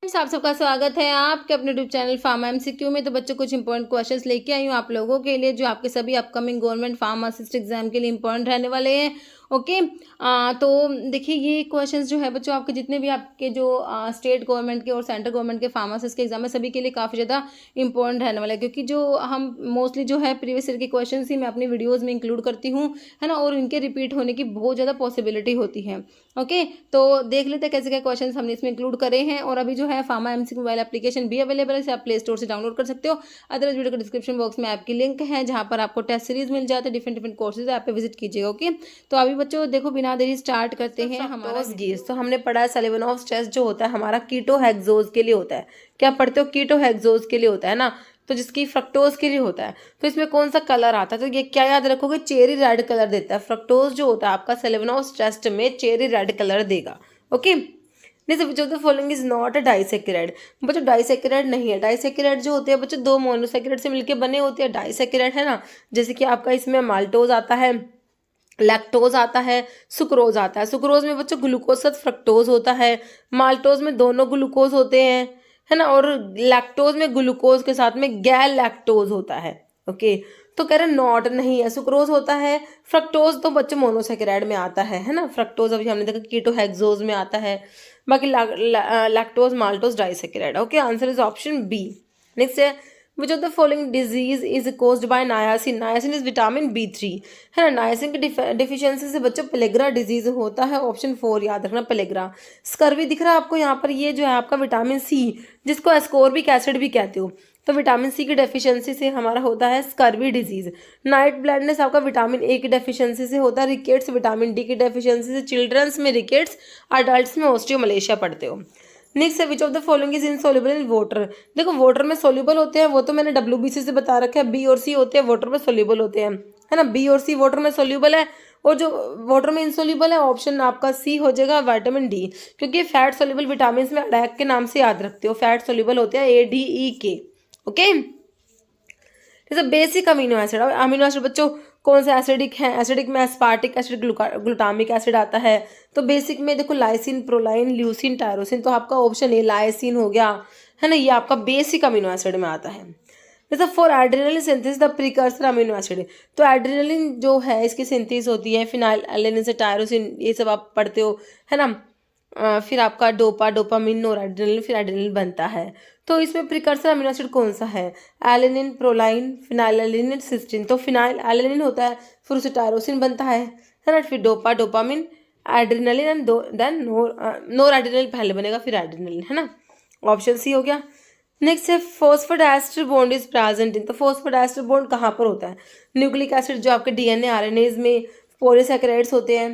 आप सबका स्वागत है आपके अपने यूट्यूब चैनल फार्मा एमसीक्यू में। तो बच्चों कुछ इंपॉर्टेंट क्वेश्चंस लेके आई हूँ आप लोगों के लिए, जो आपके सभी अपकमिंग गवर्नमेंट फार्मासिस्ट एग्जाम के लिए इंपॉर्टेंट रहने वाले हैं। ओके। तो देखिए ये क्वेश्चंस जो है बच्चों, आपके जितने भी आपके जो स्टेट गवर्नमेंट के और सेंट्रल गवर्नमेंट के फार्मासिस्ट के एग्जाम है सभी के लिए काफ़ी ज़्यादा इंपॉर्टेंट रहने वाला है, क्योंकि जो हम मोस्टली जो है प्रीवियस ईयर के क्वेश्चन ही मैं अपनी वीडियोज़ में इंक्लूड करती हूँ, है ना, और इनके रिपीट होने की बहुत ज़्यादा पॉसिबिलिटी होती है। ओके, तो देख लेते हैं कैसे क्या क्वेश्चन हमने इसमें इंक्लूड करे हैं। और अभी जो है फार्मा एमसीक्यू मोबाइल एप्लीकेशन भी अवेलेबल है, इसे आप प्ले स्टोर से डाउनलोड कर सकते हो। अदरवाइज वीडियो के डिस्क्रिप्शन बॉक्स में ऐप की लिंक है, जहाँ पर आपको टेस्ट सीरीज मिल जाते हैं, डिफरेंट कोर्सेज ऐप पे विजिट कीजिएगा। ओके, तो अभी बच्चों देखो बिना देरी स्टार्ट करते हैं हमारा गीस। तो हमने पढ़ा है सेलेवनॉफ टेस्ट जो होता है हमारा कीटो हेक्सोज के लिए होता है। क्या पढ़ते हो? कीटो हेक्सोज के लिए होता है ना, तो जिसकी फ्रक्टोज के लिए होता है। तो इसमें कौन सा कलर आता है? तो ये क्या याद रखोगे? चेरी रेड कलर देता है। फ्रक्टोज जो होता है आपका सेलेवनॉफ टेस्ट में चेरी रेड कलर देगा। Okay, which of the following is not a disaccharide. बच्चों डाइसेक्राइड नहीं है। डाइसेक्राइड जो होते हैं बच्चों दो मोनोसेक्राइड से मिलकर बने होते हैं डाइसेक्राइड, है ना। जैसे कि आपका इसमें माल्टोज आता है, लैक्टोज आता है, सुक्रोज आता है। सुक्रोज में बच्चों ग्लूकोज साथ फ्रक्टोज होता है, माल्टोज में दोनों ग्लूकोज होते हैं, है ना, और लैक्टोज में ग्लूकोज के साथ में गैर लैक्टोज होता है। ओके, तो कह रहे नॉट नहीं है, सुक्रोज होता है। फ्रक्टोज तो बच्चे मोनोसेकेराइड में आता है ना। फ्रक्टोज अभी हमने देखा कीटो हेक्सोज में आता है। बाकी lactose maltose disaccharide. Okay, answer is option B. Next है which of the following disease is caused by niacin. Niacin is vitamin B3, है ना। नायासिन की डिफिशियंसी से बच्चों पेलेग्रा डिजीज होता है। ऑप्शन 4 याद रखना, पेलेग्रा। स्कर्वी दिख रहा है आपको यहाँ पर, ये जो है आपका विटामिन सी, जिसको एस्कोर्बिक एसिड भी कहते हो। तो विटामिन सी की डेफिशिएंसी से हमारा होता है स्कर्वी डिजीज। नाइट ब्लाइंडनेस आपका विटामिन ए की डेफिशिएंसी से होता है। रिकेट्स विटामिन डी की डेफिशिएंसी से। चिल्ड्रंस में रिकेट्स, अडल्ट्स में ऑस्टियोमलेशिया पढ़ते हो। नेक्स्ट है which of the following is insoluble in water. देखो वाटर में सोल्यूबल होते हैं, वो तो मैंने WBC से बता रखा है। बी और सी होते हैं वाटर में सोल्यूबल होते हैं, है ना। बी और सी वाटर में सोल्यूबल है, और जो वाटर में इनसोल्यूबल है ऑप्शन आपका सी हो जाएगा, विटामिन डी। क्योंकि फैट सोल्यूबल विटामिन में अडैक के नाम से याद रखते हो, फैट सोल्यूबल होते हैं ADE के। ओके, जैसे basic amino acid. Amino acid बच्चों कौन सा एसिडिक है? एसिडिक में एस्पार्टिक एसिड, ग्लूटामिक एसिड आता है। तो बेसिक में देखो लाइसिन, प्रोलाइन, ल्यूसिन, टायरोसिन। तो आपका ऑप्शन ए लाइसिन हो गया, है ना। ये आपका बेसिक अमीनो एसिड में आता है। जैसे for adrenaline synthesis the precursor amino acid. तो एड्रेनलिन जो है इसकी सिंथेसिस होती है फिनाइल एलेनिन से, टायरोसिन, ये सब आप पढ़ते हो, है ना। फिर आपका डोपामिन, नोरएड्रेनलिन, फिर एड्रेनलिन बनता है। तो इसमें प्रिकर्सर अमीनो एसिड कौन सा है? Alanine, proline, phenylalanine, cysteine. तो फिनाइल एलेनिन होता है, फिर उसे टायरोसिन बनता है ना। फिर dopamine, adrenaline and then noradrenaline पहले बनेगा, फिर एड्रेनलिन, है ना। ऑप्शन सी हो गया। नेक्स्ट है phosphodiester bond is present in. तो फॉस्फोडाइस्टर बॉन्ड कहाँ पर होता है? न्यूक्लिक एसिड जो आपके DNA RNAs में, पॉलीसैकेराइड्स होते हैं,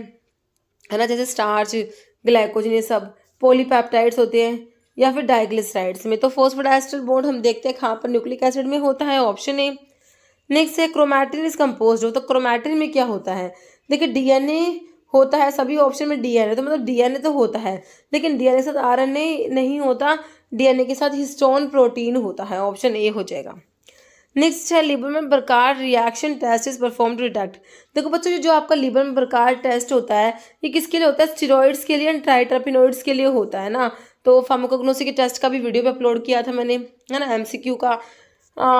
है ना, जैसे स्टार्च, ग्लाइकोजन, ये सब पॉलीपेप्टाइड्स होते हैं, या फिर डाइग्लिसराइड्स में। तो फॉस्फोडाइस्टर बॉन्ड हम देखते हैं कहाँ पर? न्यूक्लिक एसिड में होता है, ऑप्शन ए। नेक्स्ट है क्रोमैटिन इज कंपोज्ड हो। तो क्रोमैटिन में क्या होता है? देखिए DNA होता है, सभी ऑप्शन में DNA, तो मतलब DNA तो होता है, लेकिन DNA के साथ RNA नहीं होता, DNA के साथ हिस्टोन प्रोटीन होता है। ऑप्शन ए हो जाएगा। नेक्स्ट है Liebermann Burchard reaction test is perform to detect. देखो बच्चों जो आपका लिवर में बरकार टेस्ट होता है ये किसके लिए होता है? स्टेरॉइड्स के लिए एंड ट्राइटरपिनोइड्स के लिए होता है ना। तो फार्माकोग्नोसी के टेस्ट का भी वीडियो पे अपलोड किया था मैंने, है ना, MCQ का।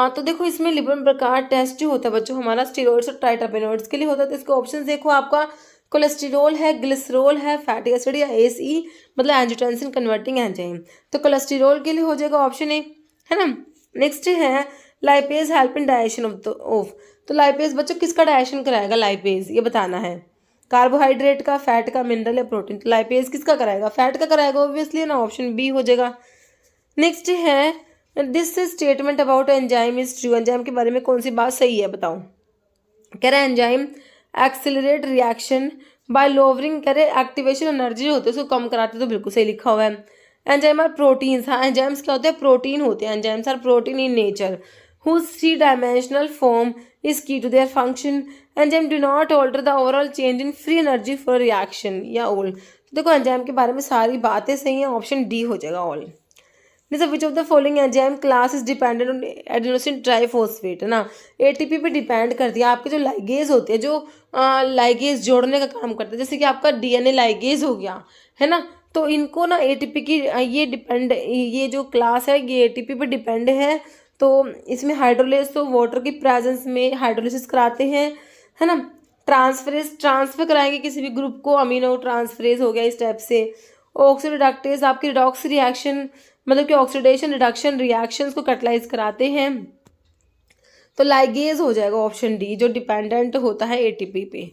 तो देखो इसमें लिवर में बरकार टेस्ट जो होता है बच्चों हमारा स्टेरॉइड्स और ट्राइटरपिनोइड्स के लिए होता है। तो इसके ऑप्शन देखो, आपका कोलेस्टेरोल है, ग्लिसरॉल है, फैटी एसिड या ACE मतलब एंजियोटेंसिन कन्वर्टिंग एंजाइम। तो कोलेस्टेरोल के लिए हो जाएगा ऑप्शन ए, है ना। नेक्स्ट है lipase help in digestion of. तो लाइपेज बच्चों किसका डाइजेशन कराएगा? लाइपेज, ये बताना है। कार्बोहाइड्रेट का, फैट का, मिनरल या प्रोटीन। तो लाइपेज किसका कराएगा? फैट का कराएगा ऑब्वियसली, ना। ऑप्शन बी हो जाएगा। नेक्स्ट है this statement about enzyme is true. Enzyme के बारे में कौन सी बात सही है बताओ? कह रहे हैं enzyme accelerate reaction by lowering, कह रहे एक्टिवेशन एनर्जी होते हैं उसको कम कराते, तो बिल्कुल सही लिखा हुआ है। Enzyme are proteins. हाँ, एंजाइम्स क्या होते हैं? प्रोटीन होते हैं। Enzymes are protein in nature whose three-dimensional form is key to their function. Enzyme do not alter the overall change in free energy for reaction या all। तो देखो enzyme के बारे में सारी बातें सही हैं, ऑप्शन डी हो जाएगा ऑल। जैसे which of the following enzyme class is dependent on adenosine triphosphate, है ना। ATP पे डिपेंड करती है। आपके जो लाइगेज होते हैं, जो लाइगेज जोड़ने का काम करते हैं, जैसे कि आपका DNA लाइगेज हो गया, है ना। तो इनको ना एटीपी की ये जो क्लास है ये एटीपी पे डिपेंड है। तो इसमें हाइड्रोलेज तो वाटर की प्रेजेंस में हाइड्रोलिसिस कराते हैं, है ना। ट्रांसफर कराएंगे किसी भी ग्रुप को, अमीनो ट्रांसफरेज हो गया इस टाइप से। ऑक्सीडाइरेक्टेज आपकी रिडॉक्स रिएक्शन मतलब कि ऑक्सीडेशन रिडक्शन रिएक्शंस को कैटलाइज कराते हैं। तो लाइगेज हो जाएगा ऑप्शन डी, जो डिपेंडेंट होता है एटीपी पे।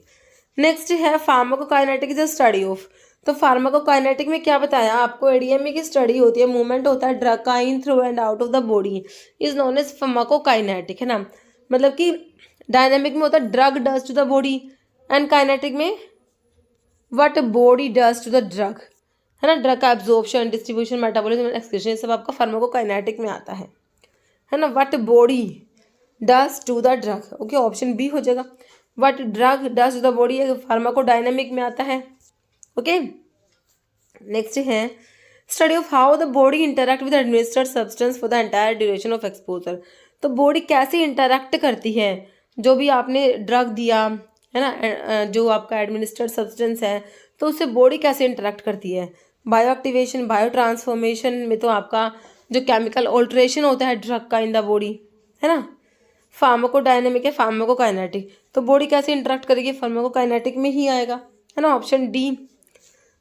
नेक्स्ट है फार्माकोकाइनेटिक इज स्टडी ऑफ। तो फार्माकोकाइनेटिक में क्या बताया आपको, एडीएमए की स्टडी होती है, मूवमेंट होता है ड्रग का in through and out of the body is known as pharmacokinetic, है ना। मतलब कि डायनेमिक में होता है drug does to the body, and kinetic में what body does to the drug, है ना। ड्रग का एब्जॉर्प्शन, डिस्ट्रीब्यूशन, मेटाबॉलिज्म, एक्सक्रीशन सब आपका फार्माकोकाइनेटिक में आता है ना। What body does to the drug, okay option B हो जाएगा। What drug does to the body pharmacodynamic में आता है, ओके। नेक्स्ट है study of how the body interact with administered substance for the entire duration of exposure. तो body कैसे interact करती है, जो भी आपने ड्रग दिया है ना, जो आपका एडमिनिस्टर्ड सब्सटेंस है, तो उससे बॉडी कैसे इंटरैक्ट करती है। बायो एक्टिवेशन, बायो ट्रांसफॉर्मेशन में तो आपका जो केमिकल ऑल्ट्रेशन होता है ड्रग का इन द बॉडी, है ना। फार्माकोडायनेमिक है फार्माकोकाइनेटिक, तो बॉडी कैसे इंटरैक्ट करेगी, फार्माकोकाइनेटिक में ही आएगा, है ना, ऑप्शन डी।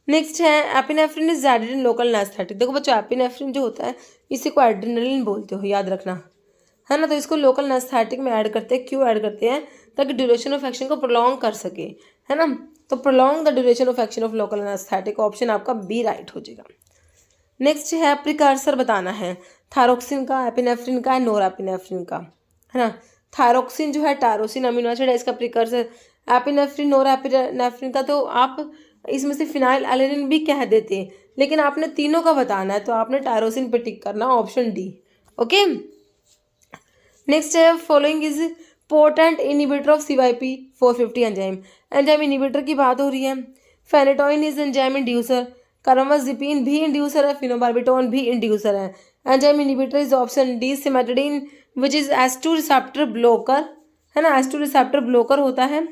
नेक्स्ट है epinephrine is added in local anaesthetic. देखो बच्चों एपिनेफ्रिन जो होता है इसी को एड्रेनलिन बोलते हो, याद रखना, है ना। तो इसको लोकल एनेस्थेटिक में ऐड करते हैं, क्यों ऐड करते हैं, ताकि ड्यूरेशन ऑफ एक्शन को प्रोलॉन्ग कर सके, है ना। तो prolong the duration of action of local anaesthetic, option आपका बी राइट हो जाएगा। नेक्स्ट है प्रिकर्सर बताना है थायरोक्सिन का, एपिनेफ्रिन का, नोरएपिनेफ्रिन का, है ना। थायरोक्सिन जो है टायरोसिन अमीनो एसिड है, इसका प्रिकर्सर। एपिनेफ्रिन नोरएपिनेफ्रिन का तो आप इसमें से फिनाइल एलेनिन भी कह देते हैं, लेकिन आपने तीनों का बताना है, तो आपने टायरोसिन पे टिक करना, ऑप्शन डी, ओके। नेक्स्ट है following is potent inhibitor of CYP450 enzyme. Enzyme inhibitor की बात हो रही है। Phenytoin is enzyme inducer, carbamazepine भी इंड्यूसर है, फिनोबार्बिटोन भी इंड्यूसर है। Enzyme inhibitor is option D cimetidine which is S2 receptor blocker, है ना। S2 रिसेप्टर ब्लॉकर होता है,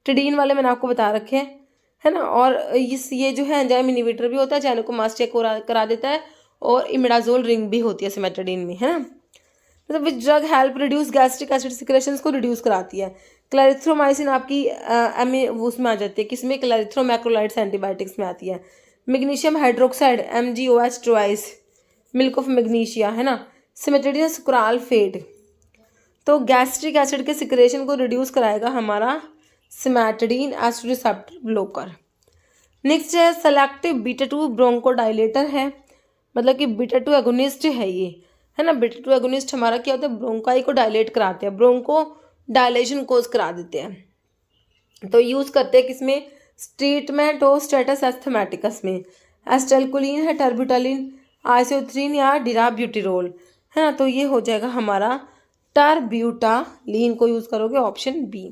टिडीन वाले मैंने आपको बता रखे हैं, है ना। और ये जो है एंजाइम इनिबिटर भी होता है, जाइनेकोमास चेक करा देता है, और इमिडाजोल रिंग भी होती है सिमेटिडीन में, है ना। मतलब which drug help reduce gastric acid secretions को रिड्यूस कराती है। क्लैरिथ्रोमाइसिन आपकी उसमें आ जाती है, किसमें, क्लैरिथ्रोमैक्रोलाइड्स एंटीबायोटिक्स में आती है। Magnesium hydroxide MgOH twice, milk of magnesia, है ना। सिमेटिडिन सुक्रालफेट, तो गैस्ट्रिक एसिड के सिक्रेशन को रिड्यूस कराएगा हमारा cimetidine S receptor blocker. Next है सेलेक्टिव बीटा-2 ब्रोंकोडाइलेटर है, मतलब कि बीटा-2 एगोनिस्ट है ये, है ना। बीटा-2 एगोनिस्ट हमारा क्या होता है, ब्रोंकाई को डायलेट कराते हैं, ब्रोंको डायलेशन कोज करा देते हैं। तो यूज़ करते हैं किसमें, ट्रीटमेंट ऑफ स्टेटस एस्थमेटिकस में। एस्टेल्कोलिन है, टर्ब्यूटालिन, आइसोथ्रीन या डिराब्यूटिरोल, है ना। तो ये हो जाएगा हमारा टर्ब्यूटालिन को यूज़ करोगे, option B.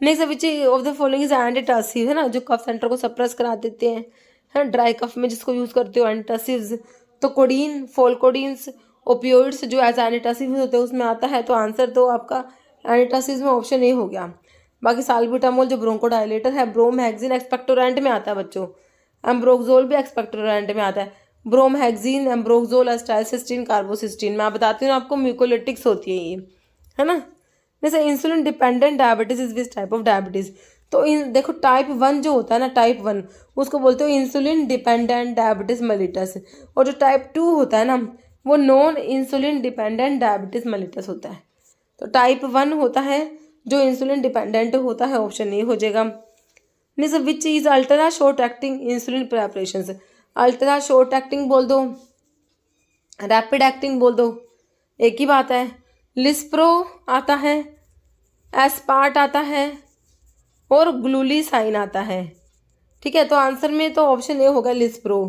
Next which of the following is antitussive, है ना, जो कफ सेंटर को सप्रेस करा देते हैं, है ना, ड्राई कफ में जिसको यूज़ करते हो एंटीटसिव्स। तो कोडीन, फोलकोडीन्स, ओपियोइड्स जो एज एंटीटसिव होते हैं उसमें आता है, तो आंसर तो आपका एंटीटसिव में ऑप्शन ए हो गया। बाकी साल्ब्यूटामोल जो ब्रोंकोडाइलेटर है, ब्रोमहेक्सिन एक्सपेक्टोरेंट में आता है बच्चों, एम्ब्रोक्सोल भी एक्सपेक्टोरेंट में आता है। ब्रोमहेक्सिन, एम्ब्रोक्सोल, एस्टाइलसिस्टीन, कार्बोसिस्टीन, मैं बताती हूँ आपको म्यूकोलिटिक्स होती है ये, है ना। जैसे insulin dependent diabetes is which type of diabetes. तो देखो टाइप 1 जो होता है ना, टाइप 1 उसको बोलते हो इंसुलिन डिपेंडेंट डायबिटीज मेलिटस, और जो टाइप 2 होता है ना वो non insulin dependent diabetes mellitus होता है। तो टाइप 1 होता है जो इंसुलिन डिपेंडेंट होता है, ऑप्शन ए हो जाएगा। Means which is ultra short acting insulin preparations. Ultra short acting बोल दो, रैपिड एक्टिंग बोल दो, एक ही बात है। लिस्प्रो आता है, एस्पार्ट आता है, और ग्लूलीसाइन आता है, ठीक है। तो आंसर में तो ऑप्शन ए होगा लिस्प्रो।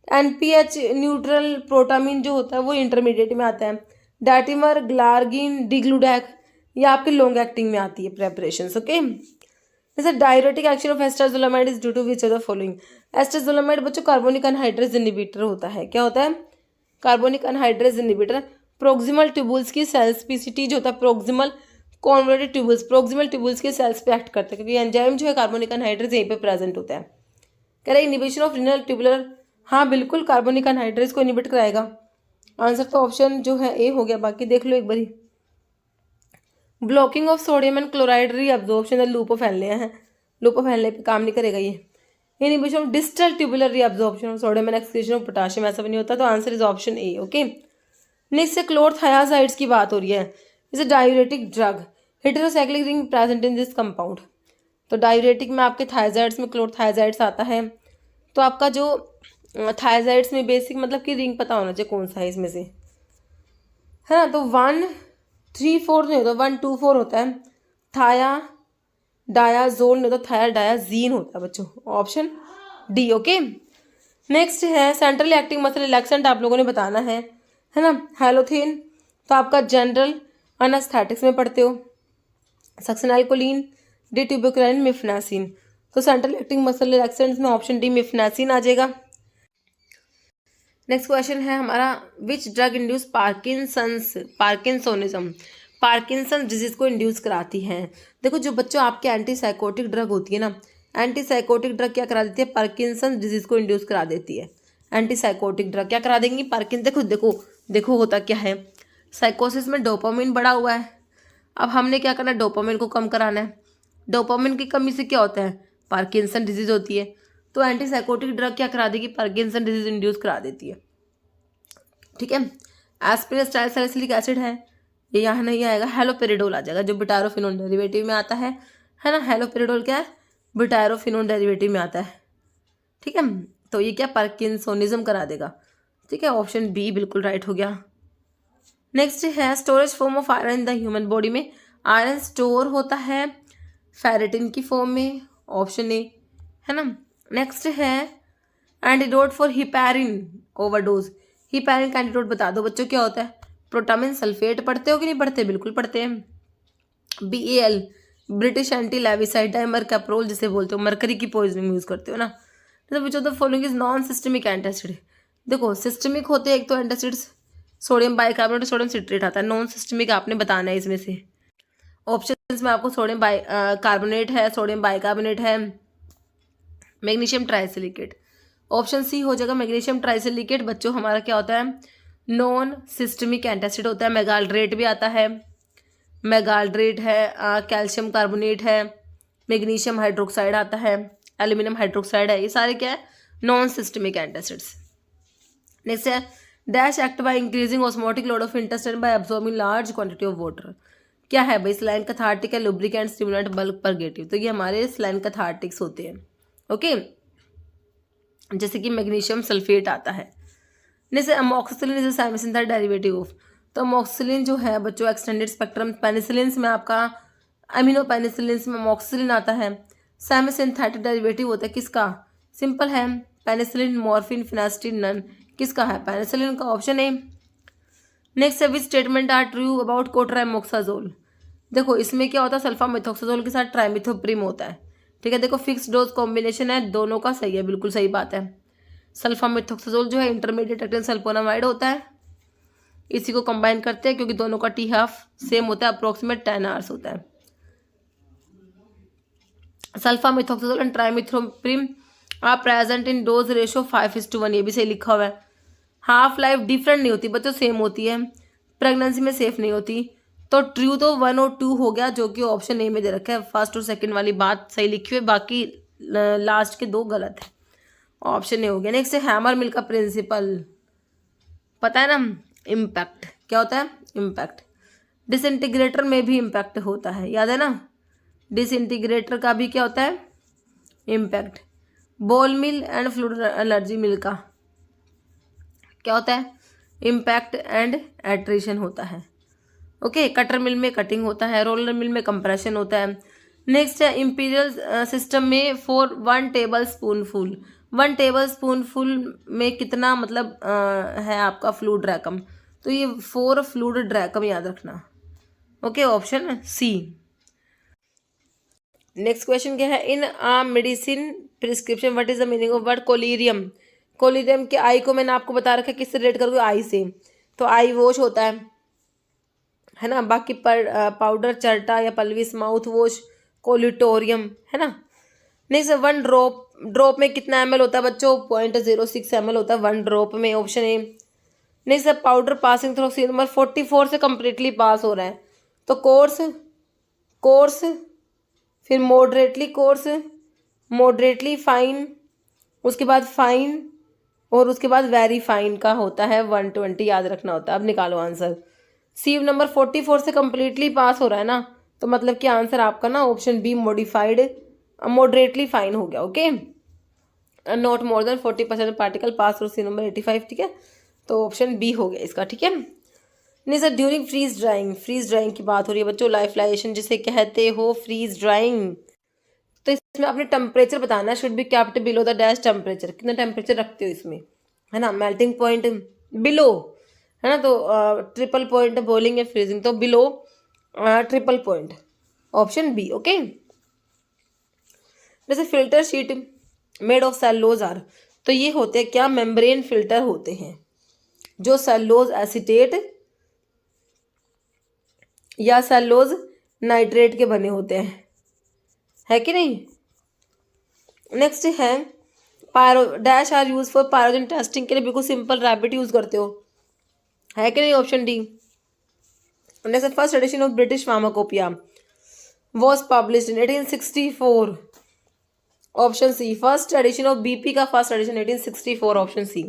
NPH न्यूट्रल प्रोटामिन जो होता है वो इंटरमीडिएट में आता है। डाटिमर, ग्लार्गिन, डिग्लूडैक ये आपके लॉन्ग एक्टिंग में आती है प्रेपरेशंस, ओके। जैसे diuretic action of acetazolamide is due to which of the following. Acetazolamide बच्चों कार्बोनिक अनहाइड्रेज इनहिबिटर होता है, क्या होता है, carbonic anhydrase inhibitor. Proximal tubules की सेल्स PCT जो होता है proximal converted tubules, proximal tubules के सेल्स पे एक्ट करता है, क्योंकि एंजाइम जो है कार्बोनिक अनहाइड्रेज यहीं पे प्रेजेंट होता है, कह रहे इनिबिशन ऑफ रीनल ट्यूबुलर, हाँ बिल्कुल कार्बोनिक अनहाइड्रेस को इनिबिट कराएगा। आंसर तो ऑप्शन जो है ए हो गया, बाकी देख लो एक बारी। Blocking of sodium and chloride reabsorption, loop of Henle है, लूप ऑफ हेनले पे काम नहीं करेगा ये। Inhibition of distal tubular reabsorption of sodium and excretion of potassium, ऐसा भी नहीं होता, तो answer is option A. Okay, next से क्लोरथायाजाइड्स की बात हो रही है। Is a diuretic drug, heterocyclic ring present in this compound. तो डायूरेटिक में आपके थायजाइड्स में क्लोरथायाजाइड्स आता है, तो आपका जो थायजाइड्स में बेसिक मतलब कि रिंग पता होना चाहिए कौन सा है इसमें से, है ना। तो 1 3 4 नहीं होता, 1 2 4 होता है। थाया डायाजोल नहीं होता, थाया डायाजीन होता है बच्चों, ऑप्शन डी। ओके, नेक्स्ट है सेंट्रल एक्टिंग मसल रिलैक्सेंट, आप लोगों ने बताना है ना। हैलोथेन तो आपका जनरल अनस्थेटिक्स में पढ़ते हो। सक्सेनाइलकोलिन, डिट्यूबोक्राइन, मिफनासिन, तो सेंट्रल एक्टिंग मसल रिलैक्सेंट्स में ऑप्शन डी मिफनासिन आ जाएगा। नेक्स्ट क्वेश्चन है हमारा, which drug induce parkinsonism, Parkinson disease को इंड्यूस कराती है। देखो जो बच्चों आपके एंटीसाइकोटिक ड्रग होती है ना, एंटीसाइकोटिक ड्रग क्या करा देती है, पार्किंसन डिजीज को इंड्यूस करा देती है। एंटीसाइकोटिक ड्रग क्या करा देंगी, पार्किन। देखो देखो देखो होता क्या है, साइकोसिस में डोपामिन बढ़ा हुआ है, अब हमने क्या करना है, डोपामिन को कम कराना है। डोपामिन की कमी से क्या होता है, पार्किंसन डिजीज होती है। तो एंटीसाइकोटिक ड्रग क्या करा देगी, पार्किंसन डिजीज इंड्यूस करा देती है। ठीक है, एस्पिरिन स्टाइल सैलिसिलिक एसिड है, ये यहाँ नहीं आएगा। हेलोपेरिडोल आ जाएगा जो बुटायरोफिनोन डेरिवेटिव में आता है ना। हेलोपेरिडोल क्या है, बुटायरोफिनोन डेरिवेटिव में आता है। ठीक है, तो ये क्या पार्किंसोनिज्म करा देगा। ठीक है, ऑप्शन बी बिल्कुल राइट हो गया। नेक्स्ट है storage form of iron in the human body में, आयरन स्टोर होता है फेरेटिन की फॉर्म में, ऑप्शन ए, है ना। नेक्स्ट है antidote for heparin overdose, heparin का एंटीडोट बता दो बच्चों क्या होता है, प्रोटामिन सल्फेट। पढ़ते हो कि नहीं पढ़ते, बिल्कुल पढ़ते हैं। BAL ब्रिटिश एंटी लेविसाइड डाइमरकैप्रोल जिसे बोलते हो, मरकरी की पॉइजनिंग यूज करते हो ना। तो विच of the following is non systemic antacid, देखो सिस्टमिक होते हैं एक तो antacids, sodium bicarbonate, sodium citrate आता है। नॉन सिस्टमिक आपने बताना है इसमें से। ऑप्शंस में आपको सोडियम कार्बोनेट है, सोडियम बाइकार्बोनेट है, मैग्नीशियम ट्राइसिलिकेट, ऑप्शन सी हो जाएगा मैग्नीशियम ट्राइसिलिकेट। बच्चों हमारा क्या होता है, नॉन सिस्टमिक एंटासिड होता है। मेगाल्ड्रेट भी आता है, मेगाल्ड्रेट है, कैल्शियम कार्बोनेट है, मैग्नीशियम हाइड्रोक्साइड आता है, एल्यूमिनियम हाइड्रोक्साइड है, ये सारे क्या है, नॉन सिस्टमिक एंटासिड्स। नेक्स्ट है dash act by increasing osmotic load of intestine bye absorbing large quantity of water, क्या है भाई, स्लाइन कैथार्टिक है, लुब्रिकेंट, स्टिमुलेंट, बल्क परगेटिव। तो ये हमारे स्लाइन कैथार्टिक्स होते हैं। ओके, जैसे कि मैग्नीशियम सल्फेट आता है। जैसे अमोक्सिसिलिन इज साइमोसिंथेटिक डेरिवेटिव ऑफ, तो अमोक्सिसिलिन जो है बच्चों एक्सटेंडेड स्पेक्ट्रम पेनिसिलिन में आपका अमीनो पेनिसिलिन में अमोक्सिसिलिन आता है। साइमोसिंथेटिक डेरिवेटिव होता है किसका, सिंपल है, पेनिसिलिन, मॉर्फिन, फिनास्टिन, नन, किसका है, पेनिसिलिन का, ऑप्शन ए। नेक्स्ट है which statement are true about cotrimoxazole, देखो इसमें क्या होता है, सल्फा मेथोक्साजोल के साथ ट्राइमिथोप्रिम होता है। ठीक है, देखो फिक्स डोज कॉम्बिनेशन है, दोनों का सही है, बिल्कुल सही बात है। सल्फा मेथोक्साजोल जो है इंटरमीडिएट एक्टिंग सल्फोनामाइड होता है, इसी को कंबाइन करते हैं क्योंकि दोनों का T हाफ सेम होता है, अप्रोक्सीमेट 10 आवर्स होता है। Sulfamethoxazole and trimethoprim are present in dose ratio 5:1, ये भी सही लिखा हुआ है। हाफ लाइफ डिफरेंट नहीं होती बच्चों, सेम होती है। प्रेगनेंसी में सेफ नहीं होती, तो ट्रू तो 1 और 2 हो गया, जो कि ऑप्शन ए में दे रखा है। फर्स्ट और सेकंड वाली बात सही लिखी हुई है, बाकी लास्ट के 2 गलत है, ऑप्शन ए हो गया। नेक्स्ट है हैमर मिल का प्रिंसिपल, पता है ना, इम्पैक्ट, क्या होता है, इम्पैक्ट। डिसइंटीग्रेटर में भी इम्पैक्ट होता है, याद है ना, डिसइंटीग्रेटर का भी क्या होता है, impact. Ball mill and fluid energy mill का क्या होता है, इम्पैक्ट एंड एट्रिशन होता है। ओके, कटर मिल में कटिंग होता है, रोलर मिल में कंप्रेशन होता है। नेक्स्ट है इंपीरियल सिस्टम में 1 टेबल स्पूनफुल, 1 टेबल स्पूनफुल में कितना मतलब है आपका फ्लूइड ड्रैकम, तो ये 4 फ्लूइड ड्रैकम याद रखना। Okay, option C. Next question क्या है, in a medicine prescription what is the meaning of word collyrium, collyrium के आई को मैंने आपको बता रखा है किससे रिलेट करोगे, आई से, तो आई वॉश होता है ना। बाकी पाउडर, चर्टा या पल्विस, माउथ वॉश, कोलिटोरियम, है ना। नेक्स्ट 1 ड्रॉप में कितना ml होता है बच्चों? 0.06 ml होता है 1 ड्रॉप में, option A. Next powder passing through sieve number 44 से कम्प्लीटली पास हो रहा है, तो कोर्स, फिर मॉडरेटली फाइन, उसके बाद फाइन, और उसके बाद वेरी फाइन का होता है 120, याद रखना होता है। अब निकालो आंसर। सी नंबर 44 से कम्प्लीटली पास हो रहा है ना, तो मतलब कि आंसर आपका ना ऑप्शन बी मॉडरेटली फाइन हो गया। Okay, not more than 40% particle pass through sieve number 85, ठीक है, तो ऑप्शन बी हो गया इसका, ठीक है। नहीं सर, ड्यूरिंग फ्रीज ड्राइंग की बात हो रही है बच्चों, लाइफलाइजेशन जिसे कहते हो, फ्रीज ड्राइंग, तो इसमें आपने टेम्परेचर बताना है, should be kept below the dash temperature, कितना टेम्परेचर रखते हो इसमें, है ना। मेल्टिंग पॉइंट बिलो, है ना, तो ट्रिपल पॉइंट बॉइलिंग या फ्रीजिंग, तो below triple point, option B. Okay, जैसे filter sheet made of cellulose are, तो ये होते हैं क्या? मेम्ब्रेन फिल्टर होते हैं जो सेलुलोज एसीटेट या सेलुलोज नाइट्रेट के बने होते हैं, है कि नहीं। नेक्स्ट है pyro dash are used for pyrogen testing के लिए, बिल्कुल सिंपल रैबिट यूज करते हो, है कि नहीं, option D. Next first edition of British pharmacopoeia was published in 1864, option C. First edition of BP का फर्स्ट एडिशन 1864, ऑप्शन सी।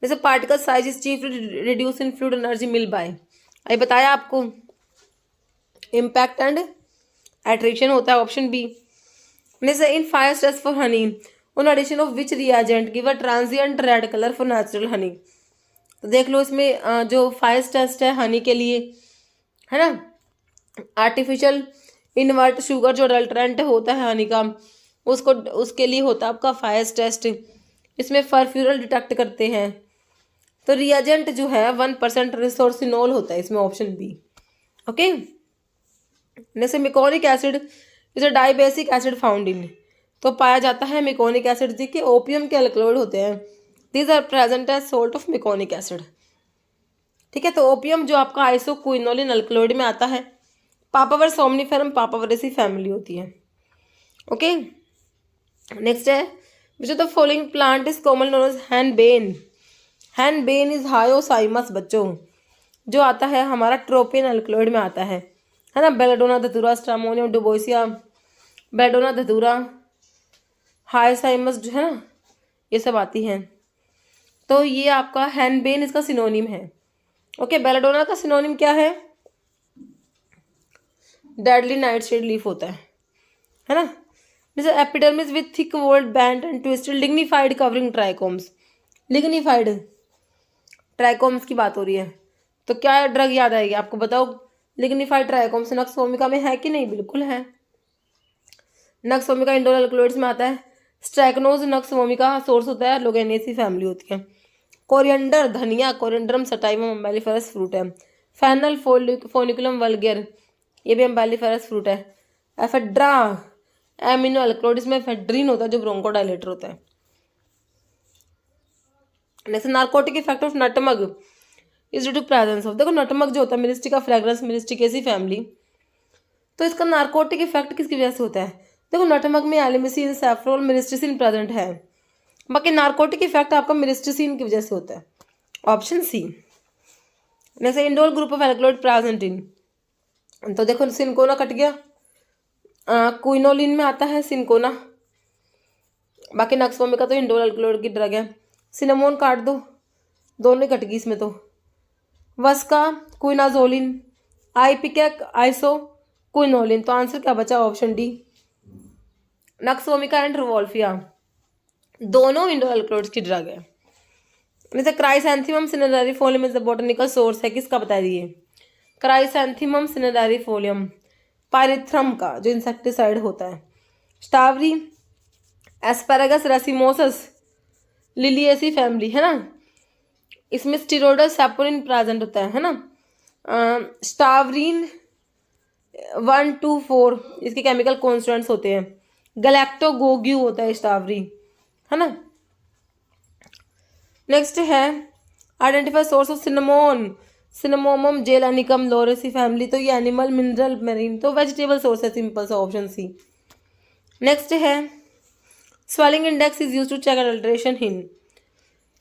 जैसे particle size is chief reduce in fluid energy mill by, अभी बताया आपको, impact and attraction होता है, option B. जैसे in fire test for honey on addition of which reagent give a transient red colour for natural honey, तो देख लो इसमें जो फायर टेस्ट है हनी के लिए, है ना, आर्टिफिशियल इनवर्ट शुगर जो अडल्ट्रेंट होता है हनी का, उसके लिए होता है आपका फायर टेस्ट। इसमें फर्फ्यूरल डिटेक्ट करते हैं, तो रिएजेंट जो है 1% रिसोर्सिनोल होता है इसमें, ऑप्शन बी। ओके, जैसे meconic acid is a dibasic acid found in, तो पाया जाता है मिकोनिक एसिड जी के ओपियम के अल्कलॉइड होते हैं, these are present as salt of meconic acid, ठीक है। तो ओपियम जो आपका आइसोक्विनोलिन अल्कलॉइड में आता है, पापावर सोमनिफेरम पापावरेसी फैमिली होती है। ओके, नेक्स्ट है which of the following plant is common known as henbane is hyoscyamus बच्चों, जो आता है हमारा ट्रोपियन अल्कलॉइड में आता है ना। बेलाडोना धतूरा, स्ट्रामोनियम डुबोसिया, बेलाडोना धतूरा, हायोसाइमस जो है ना, ये सब आती हैं, तो ये आपका हैनबेन इसका सिनोनिम है। ओके, बेलाडोना का सिनोनिम क्या है? डेडली नाइटशेड लीफ होता है ना। जैसे epidermis with thick walled band and twisted lignified covering trichomes, lignified trichomes की बात हो रही है, तो क्या ड्रग याद आएगी आपको, बताओ। लिग्निफाइड ट्राइकोम्स नक्स वोमिका में है कि नहीं? बिल्कुल है, नक्स वोमिका इंडोल अल्कलॉइड्स में आता है। स्ट्रैकनोज नक्स वोमिका सोर्स होता है, लोगेनेसी फैमिली होती है। कोरिएंडर धनिया, कोरिएंडरम सटाइवम अम्बेलिफेरस फ्रूट है। फैनल फोनिकुलम वल्गर, ये भी अम्बेलिफेरस फ्रूट है। एफेड्रा एमिनो अल्कलॉइड, इसमें एफेड्रीन होता है जो ब्रोंकोडायलेटर होता है। Next narcotic effect of nutmeg is due to presence of, देखो नटमग जो होता है मिरिस्टिका फ्रेग्रेंस मिरिस्टिकेसी फैमिली, तो इसका नार्कोटिक इफेक्ट किसकी वजह से होता है? देखो नटमग में एलिमिसिन, सैफ्रोल, मिरिस्टिसिन प्रेजेंट है, बाकी नार्कोटिक इफेक्ट आपका मिरिस्टिसिन की वजह से होता है, option C. Next indole group of alkaloid present in, तो देखो सिनकोना कट गया, क्विनोलिन में आता है सिनकोना, बाकी नक्सवोमिका तो इंडोल अल्कलॉइड की ड्रग है। सिनेमोन काट दो, दोनों कट गई इसमें, तो वस्का क्विनाजोलिन, आइपिकेक आइसो क्विनोलिन, तो आंसर क्या बचा? Option D. Nux vomica and rauwolfia दोनों इंडोल अल्कलॉइड्स की ड्रग है। जैसे chrysanthemum cinerariifolium is the botanical source है, किसका बता दिए? क्राइसैंथेमम सिनेरेरिफोलियम पायरिथ्रम का, जो इंसेक्टिसाइड होता है। स्टावरी एस्पेरागस रेसिमोसस लिलिएसी फैमिली, है ना, इसमें स्टीरोडल सैपोनिन प्रेजेंट होता है ना। स्टावरीन 1 2 4 इसके केमिकल कॉन्स्टेंट्स होते हैं। गैलेक्टोगोग्यू होता है स्टावरी, है ना। नेक्स्ट है identify source of cinnamomum zeylanicum lauraceae family, तो ये एनिमल मिनरल मेरीन, तो वेजिटेबल सोर्स है, सिंपल सा ऑप्शन सी। नेक्स्ट है swelling index is use to check adulteration in.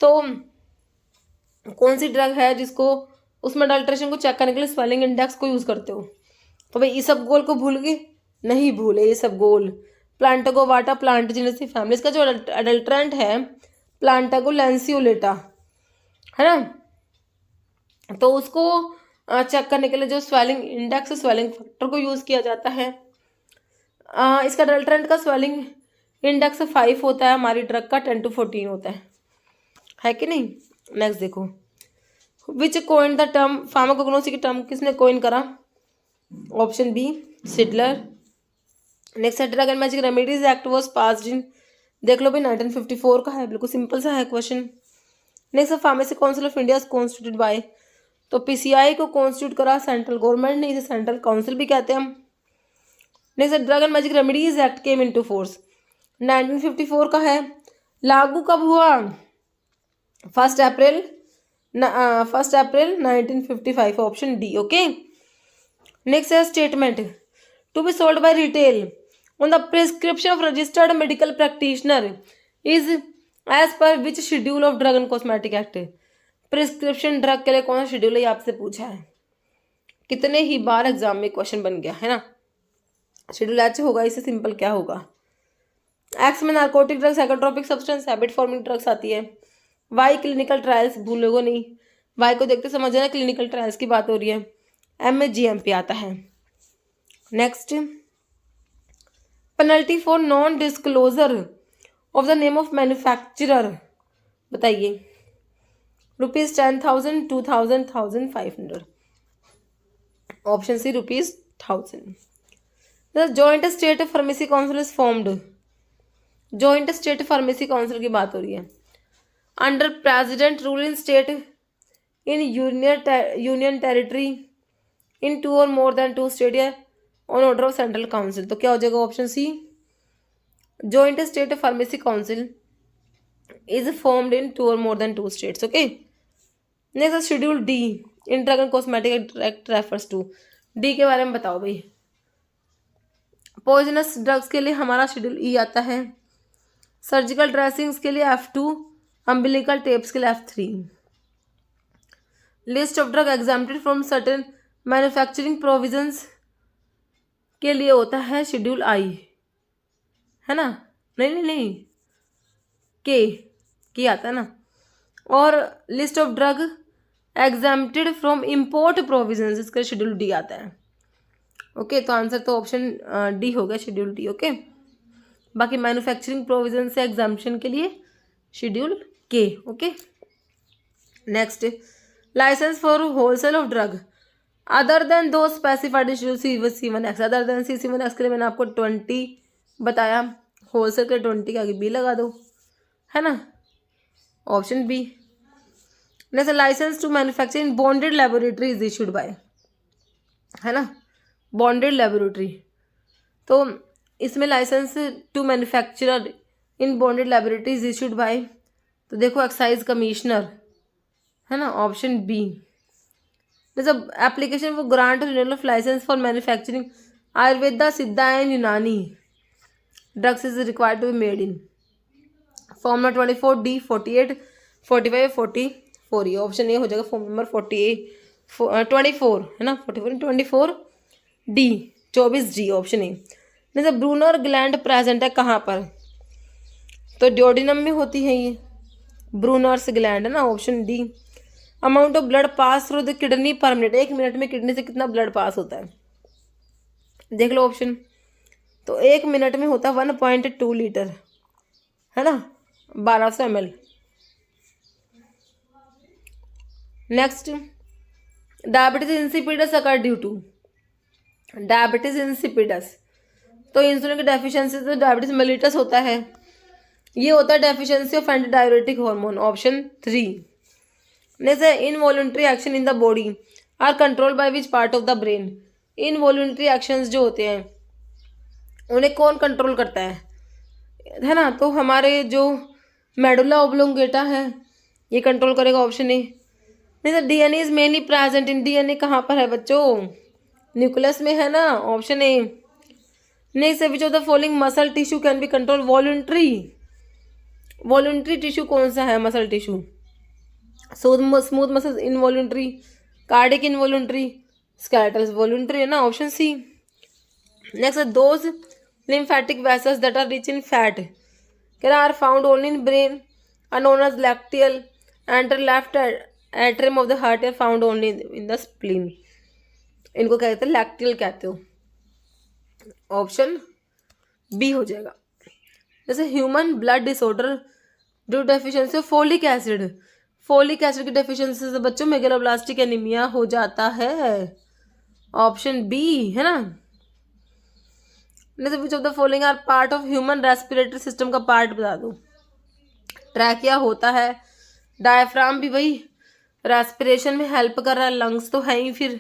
तो कौन सी ड्रग है जिसको उसमें अडल्ट्रेशन को चेक करने के लिए स्वेलिंग इंडेक्स को यूज़ करते हो? तो भाई इसबगोल को भूल गए? नहीं भूले इसबगोल। प्लांटागोवाटा प्लांट जीनस की फैमिली। इसका जो अडल्ट्रेंट है प्लांटागो लैंसियोलेटा, है ना। तो उसको चेक करने के लिए जो स्वेलिंग इंडेक्स स्वेलिंग फैक्टर को यूज़ किया जाता है। इसका अडल्ट्रेंट का स्वेलिंग इंडेक्स 5 होता है, हमारी ड्रग का 10 to 14 होता है कि नहीं। नेक्स्ट देखो, which coin the term pharmacognosy की टर्म किसने कोइन करा? Option B Seydler. नेक्स्ट है drug and magic remedies act was passed in, देख लो भाई 1954 का है, बिल्कुल सिंपल सा है क्वेश्चन। नेक्स्ट है pharmacy council of India constituted by, तो पीसीआई को कॉन्स्टिट्यूट करा सेंट्रल गवर्नमेंट ने, इसे सेंट्रल काउंसिल भी कहते हैं हम। नेक्स्ट है drug and magic remedies act came into force, 1954 का है। लागू कब हुआ? 1 April 1955, option D. Okay. Next है statement to be sold by retail on the prescription of registered medical practitioner is as per which schedule of drug and cosmetic act. Prescription drug के लिए कौन सा शेड्यूल है, आपसे पूछा है। कितने ही बार एग्जाम में क्वेश्चन बन गया है ना। शेड्यूल एच होगा, इससे सिंपल क्या होगा। एक्स में narcotic drug, psychotropic substance, habit forming drugs आती है। वाई क्लिनिकल ट्रायल्स, भूलोगो नहीं, वाई को देखते समझ ना क्लिनिकल ट्रायल्स की बात हो रही है। एम में जीएमपी आता है। Next, penalty for non disclosure of the name of manufacturer, बताइए। ₹10,000, 2,000, 1,500, option C ₹1,000। The joint state pharmacy council is formed, joint state pharmacy council की बात हो रही है। Under president rule in state in union territory in 2 or more than 2 state या on order of central council, तो क्या हो जाएगा option C. Joint state pharmacy council is formed in 2 or more than 2 states. Okay. Next schedule D in drug and cosmetic act refers to, D के बारे में बताओ भाई। पॉइजनस ड्रग्स के लिए हमारा शेड्यूल ई आता है। सर्जिकल ड्रेसिंग्स के लिए F2, अम्बिलिकल टेप्स के लिए F3। List of drug exempted from certain manufacturing provisions के लिए होता है शेड्यूल आई, है ना। नहीं के आता है ना। और list of drug exempted from import provisions, इसका शेड्यूल डी आता है। ओके, तो आंसर तो ऑप्शन डी हो गया, शेड्यूल डी। ओके। बाकी मैन्युफैक्चरिंग प्रोविजन से एग्जाम्पशन के लिए schedule K. Okay. Next, licence for wholesale of drug other than those specified in schedule C1X, other than C1X के लिए मैंने आपको 20 बताया, होलसेल के 20 के आगे बी लगा दो, है ना, option B. Next, licence to manufacture in bonded laboratory is issued by, है ना, बॉन्डेड लेबोरेटरी। तो इसमें licence to manufacturer in bonded laboratory is issued by, तो देखो एक्साइज कमिश्नर, है ना, ऑप्शन बी। जब application for grant renewal of licence for manufacturing Ayurveda Siddha and Unani drugs is required to be made in form number 24 D 48 45 44, ये option A हो जाएगा form number 24, है ना, 24 डी 24 डी, ऑप्शन ए। जैसे Brunner gland present है कहाँ पर, तो ड्योडिनम में होती है ये ब्रूनर्स ग्लैंड, है ना, option D. Amount of blood pass through the kidney पर मिनट, 1 मिनट में किडनी से कितना ब्लड पास होता है, देख लो ऑप्शन। तो 1 मिनट में होता है 1.2 लीटर, है ना, 1200 ml। Next, diabetes insipidus occur due to, diabetes insipidus, तो इंसुलिन की डेफिशिएंसी से डायबिटीज मेलिटस होता है, ये होता है deficiency of anti diuretic hormone, option 3। Next है involuntary action in the body are control by which part of the brain, involuntary actions जो होते हैं उन्हें कौन कंट्रोल करता है ना, तो हमारे जो मेडुला ओब्लोंगेटा है ये कंट्रोल करेगा, ऑप्शन ए। नहीं तो DNA is mainly present in, DNA कहाँ पर है बच्चों, न्यूक्लियस में है ना, ऑप्शन ए। नेक्स्ट है which of the following muscle tissue can be control voluntary. Voluntary tissue कौन सा है muscle tissue? Smooth muscle involuntary, cardiac involuntary, skeletal voluntary है ना, ऑप्शन सी। नेक्स्ट है those lymphatic vessels that are rich in fat can are found only in brain are known as lacteal and left atrium of the heart are found only in the spleen। इनको कहते हैं lacteal कहते हो, option B हो जाएगा। जैसे human blood disorder due deficiency of folic acid, folic acid की deficiency से बच्चों मेगालोब्लास्टिक एनीमिया हो जाता है, ऑप्शन बी है ना। Which of the following are part of human respiratory system का पार्ट बता दो। ट्रैकिया होता है, डायफ्राम भी भाई रेस्पिरेशन में हेल्प कर रहा है, लंग्स तो है ही फिर,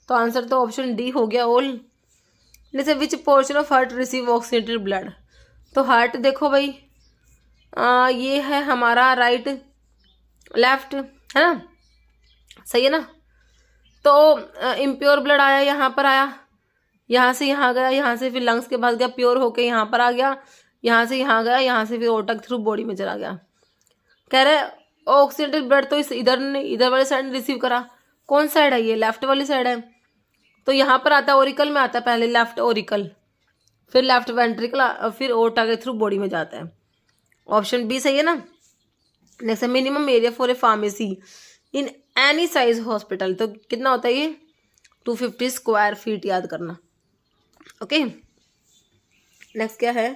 तो आंसर तो ऑप्शन डी हो गया ऑल। जैसे which portion of heart receive oxygenated blood, तो हार्ट देखो भाई ये है हमारा राइट लेफ्ट है ना, सही है ना। तो इम्प्योर ब्लड आया यहाँ पर आया, यहाँ से यहाँ गया, यहाँ से फिर लंग्स के पास गया, प्योर होके यहाँ पर आ गया, यहाँ से यहाँ गया, यहाँ से फिर ओटक थ्रू बॉडी में चला गया। कह रहे ऑक्सीडेटेड ब्लड तो इस इधर ने इधर वाले साइड ने रिसीव करा, कौन साइड है ये? लेफ्ट वाली साइड है, तो यहाँ पर आता है ओरिकल में आता है पहले लेफ्ट ओरिकल, फिर लेफ्ट वेंट्रिकल, फिर ओटा के थ्रू बॉडी में जाता है, ऑप्शन बी सही है ना। Next minimum area for a pharmacy in any size hospital, तो कितना होता है ये? 250 स्क्वायर फीट, याद करना। ओके नेक्स्ट क्या है?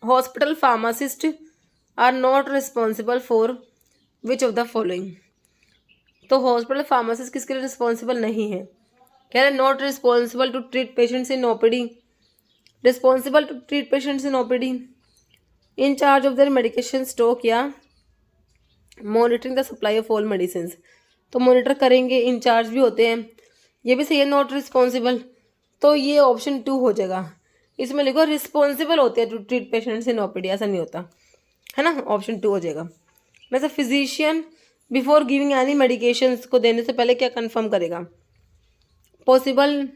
Hospital pharmacist are not responsible for which of the following, तो हॉस्पिटल फार्मासिस्ट किसके लिए रिस्पॉन्सिबल नहीं है? कह रहे not responsible to treat patients in OPD, responsible to treat patients in OPD, in charge of their medication stock या monitoring the supply of all medicine, तो monitor करेंगे, इंचार्ज भी होते हैं, ये भी सही है नॉट रिस्पॉन्सिबल, तो ये ऑप्शन 2 हो जाएगा। इसमें लिखो रिस्पॉन्सिबल होते हैं to treat patients in OPD, ऐसा नहीं होता है ना, ऑप्शन 2 हो जाएगा। वैसे physician before giving any medication को देने से पहले क्या कंफर्म करेगा? Possible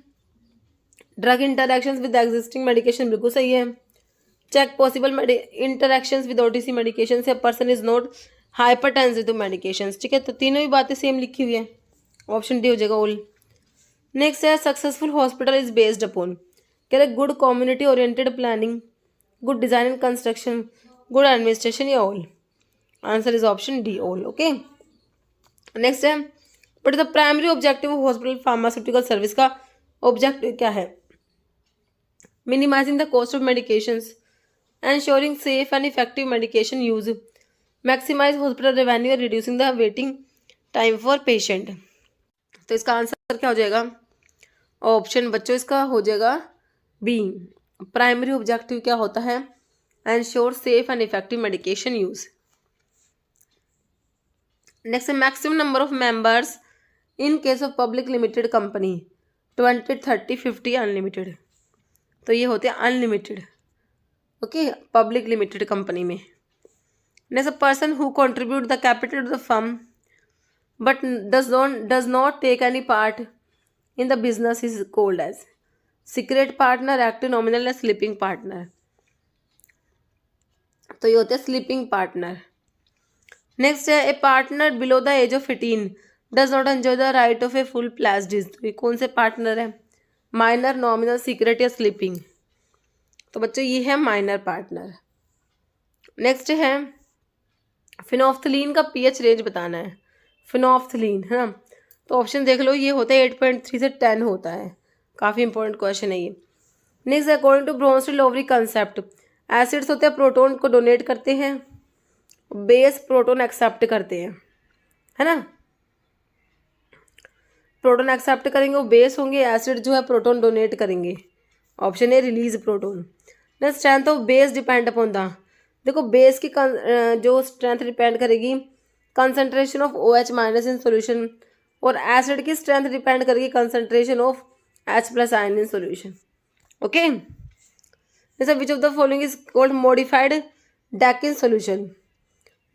drug interactions with existing medication, बिल्कुल सही है। Check possible interactions with OTC medication से person is not hypertensive to medication, ठीक है, तो तीनों ही बातें सेम लिखी हुई है, ऑप्शन डी हो जाएगा ऑल। नेक्स्ट है successful hospital is based upon, कह रहे good community oriented planning, good design and construction, good administration या all, answer is option D all. Okay next है but the primary objective of hospital pharmaceutical service का objective क्या है? Minimising the cost of medications, ensuring safe and effective medication use, maximise hospital revenue और reducing the waiting time for patient, तो इसका answer क्या हो जाएगा? ऑप्शन बच्चों इसका हो जाएगा बी। प्राइमरी ऑब्जेक्टिव क्या होता है? Ensure safe and effective medication use. Next maximum number of members in case of public limited company 20, 30, 50 unlimited, तो ये होते हैं unlimited, okay public limited company में। Next person who contribute the capital to the firm but does not take any part in the business is called as secret partner, active nominal या sleeping partner, तो ये होते हैं sleeping partner। Next है a partner below the age of 18 does not enjoy the right of a full pledged, तो ये कौन से पार्टनर है? माइनर, नॉमिनल, सीक्रेट या स्लीपिंग, तो बच्चों ये है माइनर पार्टनर। नेक्स्ट है फिनोफ्थलीन का पीएच रेंज बताना है, फिनोफ्थलीन है ना, तो ऑप्शन देख लो, ये होता है 8.3 से 10 होता है, काफ़ी इंपॉर्टेंट क्वेश्चन है ये। Next according to Bronsted Lowry concept, acids होते हैं प्रोटोन को डोनेट करते हैं, बेस प्रोटोन एक्सेप्ट करते हैं, है ना, प्रोटोन एक्सेप्ट करेंगे वो बेस होंगे, एसिड जो है प्रोटोन डोनेट करेंगे, option A release proton. Next strength of base depend upon the, देखो बेस की जो स्ट्रेंथ डिपेंड करेगी concentration of OH minus in solution, और एसिड की स्ट्रेंथ डिपेंड करेगी concentration of H+ ion in solution, okay. जैसे which of the following is called modified Dakin solution?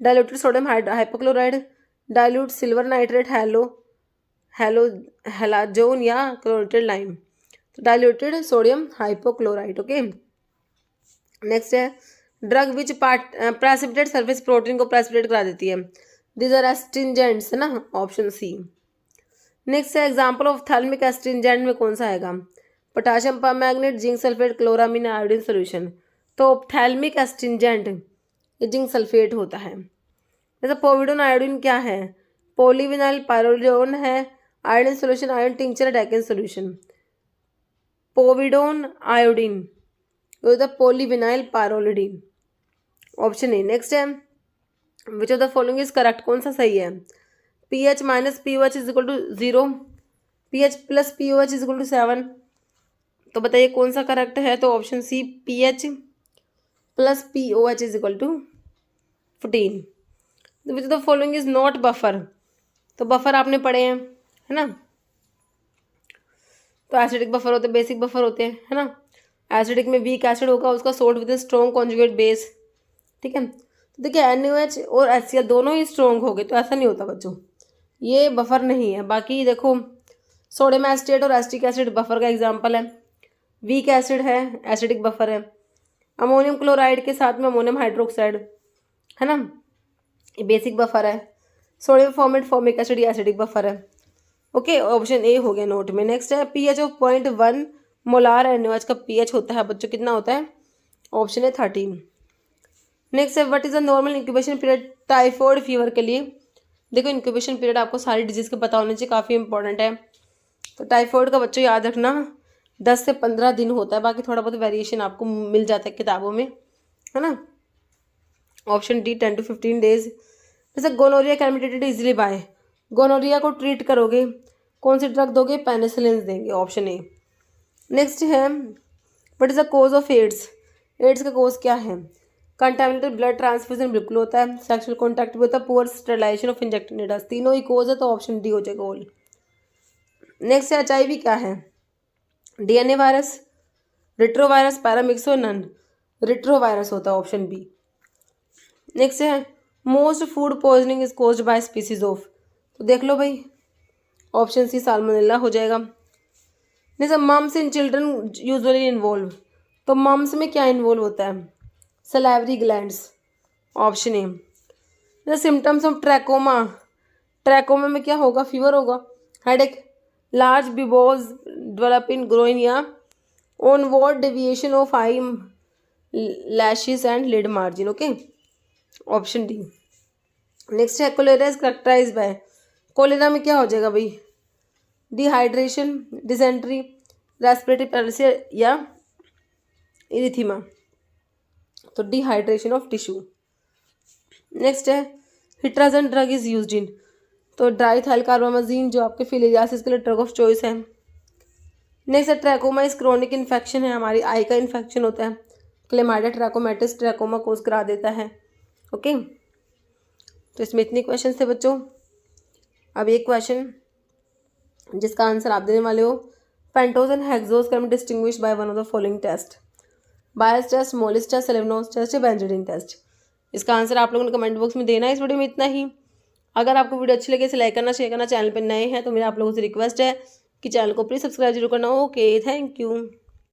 Diluted sodium hypochloride, dilute silver nitrate, halazone या chlorinated lime, तो diluted sodium hypochlorite. Okay, next है drug which precipitate surface protein को precipitate करा देती है। These are astringents है ना, option C. Next है एग्जाम्पल ऑफ थैल्मिक एस्ट्रिंजेंट में कौन सा आएगा? Potassium permanganate, zinc sulphate, chloramine, iodine solution. तो थैल्मिक एस्ट्रिंजेंट ये जिंक सल्फेट होता है। जैसे पोविडोन आयोडीन क्या है? पॉलीविनाइल पायरोलिडोन है, iodine solution, iodine tincture, Dakin solution. Povidone iodine होता है polyvinyl pyrrolidine, option A. Next है which of the following is correct, कौन सा सही है? pH minus POH is equal to 0, pH plus POH is equal to 7। तो बताइए कौन सा करेक्ट है? तो option C pH plus POH is equal to 14। Which of the following is not buffer, तो बफर आपने पढ़े हैं है ना, तो एसिडिक बफर होते हैं, बेसिक बफर होते हैं है ना। एसिडिक में वीक एसिड होगा, उसका salt with strong conjugate base, ठीक है। तो देखिए NaOH और HCl दोनों ही स्ट्रॉन्ग हो गए, तो ऐसा नहीं होता बच्चों, ये बफर नहीं है। बाकी देखो सोडियम एसिटेट और एसिटिक एसिड बफर का एग्जांपल है, वीक एसिड है, एसिडिक बफर है। अमोनियम क्लोराइड के साथ में अमोनियम हाइड्रोक्साइड है ना, ये बेसिक बफर है। सोडियम फॉर्मेट फॉर्मिक एसिड ये एसिडिक बफर है। ओके, ऑप्शन ए हो गया नोट में। नेक्स्ट है pH ऑफ 0.1 मोलार NaOH का pH होता है बच्चों कितना होता है? ऑप्शन है 13। नेक्स्ट है what is the normal incubation period typhoid fever के लिए? देखो इंक्यूबेशन पीरियड आपको सारी डिजीज के पता होने चाहिए, काफ़ी इंपॉर्टेंट है। तो टाइफॉइड का बच्चों याद रखना 10 से 15 दिन होता है, बाकी थोड़ा बहुत वेरिएशन आपको मिल जाता है किताबों में है ना। Option D 10 to 15 days. जैसे gonorrhoea can be treated easily by, gonorrhoea को ट्रीट करोगे कौन सी ड्रग दोगे? पेनिसिलिन देंगे, ऑप्शन ए। नेक्स्ट है what is the cause of AIDS, AIDS का कोज क्या है? कंटामिनेटेड ब्लड ट्रांसफ्यूजन बिल्कुल होता है, सेक्सुअल कॉन्टैक्ट भी होता है, poor sterilization of injected needles, तीनों ही कोज है, तो ऑप्शन डी हो जाएगा ऑल। नेक्स्ट है HIV क्या है? DNA virus, retrovirus, paramyxo, none, retrovirus होता है, ऑप्शन बी। नेक्स्ट है most food poisoning is caused by species of, तो देख लो भाई ऑप्शन सी साल्मोनेला हो जाएगा। जैसे mumps in children usually involve, तो मम्स में क्या इन्वॉल्व होता है? Salivary glands, option A. The symptoms of trachoma, trachoma में क्या होगा? फीवर होगा, headache, large buboes develop in groin या onward deviation of eyelashes and lid margin. Okay, option D. Next है cholera is characterised by, cholera में क्या हो जाएगा भाई? डिहाइड्रेशन, डिसेंट्री, रेस्पिरेटरी पैरालिसिस या इरिथीमा, तो डिहाइड्रेशन ऑफ टिश्यू। नेक्स्ट है हिट्राजन ड्रग इज यूज्ड इन, तो डाइथाइल कार्बामाजीन जो आपके फिलियासिस के लिए ड्रग ऑफ चॉइस है। नेक्स्ट है ट्रैकोमा इज क्रोनिक इन्फेक्शन है, हमारी आई का इन्फेक्शन होता है, क्लेमाइडिया ट्रैकोमेटिस ट्रैकोमा कोज करा देता है। ओके, तो इसमें इतने क्वेश्चन थे बच्चों। अब एक क्वेश्चन जिसका आंसर आप देने वाले हो, pentose and hexose can be distinguished by one of the following test, Bial's test, Molisch's test, Seliwanoff's test या बेंजोडिन टेस्ट। इसका आंसर आप लोगों ने कमेंट बॉक्स में देना है। इस वीडियो में इतना ही। अगर आपको वीडियो अच्छी लगे इसे लाइक करना, शेयर करना, चैनल पर नए हैं तो मेरा आप लोगों से रिक्वेस्ट है कि चैनल को प्लीज़ सब्सक्राइब जरूर करना। Okay, thank you.